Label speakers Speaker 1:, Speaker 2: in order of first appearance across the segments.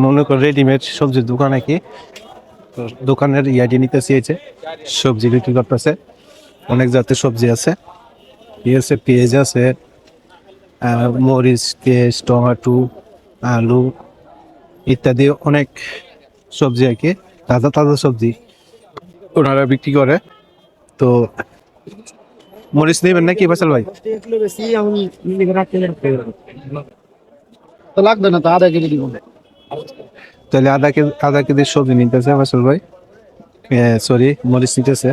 Speaker 1: মনে কর রেডিমেড সবজির দোকান আর কি। তো দোকানের ইয়াটি নিতে চেয়েছে, সবজি বিক্রি করতেছে, অনেক জাতের সবজি আছে, পেঁয়াজ আছে, মরিচ, পেঁয়াজ, টমেটো, আলু ইত্যাদি অনেক সবজি আর কি, তাজা তাজা সবজি ওনারা বিক্রি করে। তো মরিচ নেবেন নাকি ফয়সাল ভাই?
Speaker 2: তো লাগবে না, তো আধা কেজি দিব।
Speaker 1: তাহলে আধা কেজি সবজি নিতেছে ফয়সাল ভাই, সরি মরিচ নিতেছে,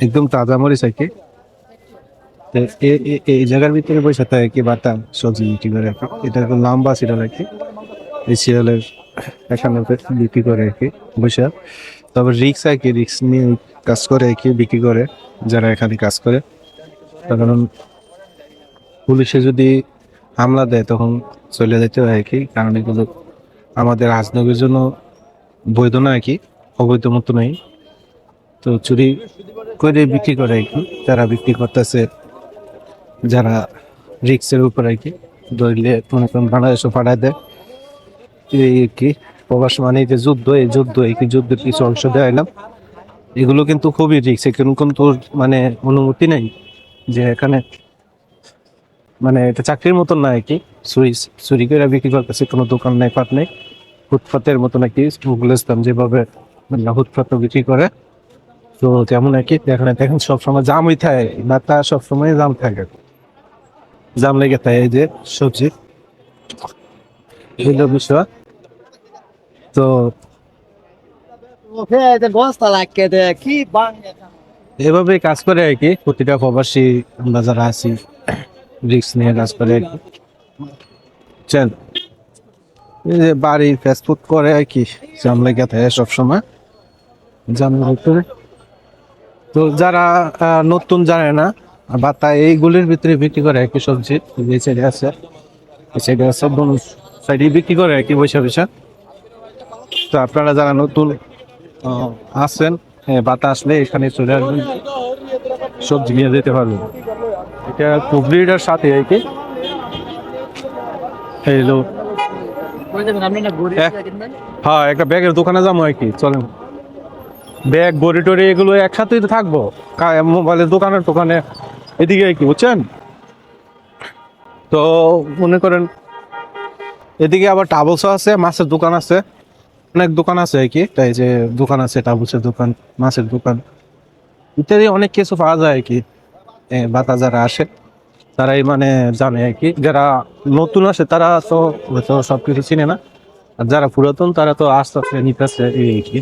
Speaker 1: একদম তাজা মরিচ আর কি। তো এই জায়গার ভিতরে বসে থাকে কি বাতাম সবজি বিক্রি করে আর কি। এটা একটা লম্বা সিরিয়াল আর কি, এই সিরিয়ালের এখানে বিক্রি করে আর কি বসে। তবে রিক্স আর কি, রিক্স নিয়ে কাজ করে আর কি, বিক্রি করে যারা এখানে কাজ করে। কারণ পুলিশে যদি হামলা দেয় তখন চলে যেতে হয় আর কি, কারণ এগুলো আমাদের রাজনগরের জন্য বৈধ না আর কি, অবৈধ মতো নেই। তো চুরি করে বিক্রি করে আর কি, যারা বিক্রি করতেছে, যারা রিক্সের উপর আর কি, ধরলে মনে করেন বাংলাদেশও পাঠায় দেয়। এই আর কি প্রবাস মানে যে যুদ্ধ, এই যুদ্ধ এই কি যুদ্ধের কিছু অংশ দেওয়াইলাম। এগুলো কিন্তু খুবই রিক্স, এখানে কিন্তু মানে অনুমতি নেই যে এখানে, মানে এটা চাকরির মতন না আর কি। চুরি চুরি করে বিক্রি করতেছে, কোনো দোকান নাই, পাট নেই, ফুটপাতের মতো নাকি মুঘল ইসলাম যেভাবে মানে ফুটপাত বিক্রি করে। তো তেমন আর কি, দেখেন সবসময় জাম হয়ে থাকে, বাতা সবসময় জাম থাকে, জাম লেগে থাকে এই যে সবজি, এগুলো বিষয়। তো
Speaker 2: ওকে, এটা বস্তা লাগকে দে কি বাং।
Speaker 1: এভাবে কাজ করে আর কি প্রতিটা প্রবাসী, আমরা যারা আছি রিস্ক নিয়ে কাজ করে আর কি। চল, এই যে বাড়ি ফেসবুক করে আর কি, জাম লেগে থাকে সবসময়, জাম লেগে। তো যারা নতুন জানে না বা তাই এইগুলির ভিতরে বিক্রি করে আর কি সবজি, এই সাইডে আছে, এই সাইডে আছে, দোনো সাইডে বিক্রি করে আর কি পয়সা পয়সা। তো আপনারা যারা নতুন আসেন, বাতা আসলে এখানে চলে আসবেন, সবজি নিয়ে যেতে পারবেন। এটা কুবরিটার সাথে আর কি। হ্যালো,
Speaker 2: কই যাবেন আপনি? না গড়ি কিনবেন?
Speaker 1: হ্যাঁ একটা ব্যাগের দোকানে যাবো আর কি, চলেন। ব্যাগ বড়ি টড়ি এগুলো একসাথেই তো থাকবো, মোবাইলের দোকানে এদিকে আর কি, বুঝছেন? তো মনে করেন এদিকে আবার ট্রাভেলসও আছে, মাছের দোকান আছে, অনেক দোকান আছে আর কি। তাই যে দোকান আছে, ট্রাভেলসের দোকান, মাছের দোকান ইত্যাদি অনেক কিছু পাওয়া যায় আর কি। বাতা যারা আসে তারাই মানে জানে আর কি, যারা নতুন আসে তারা তো হয়তো সবকিছু চিনে না, আর যারা পুরাতন তারা তো আস্তে আস্তে নিতেছে এই আর কি।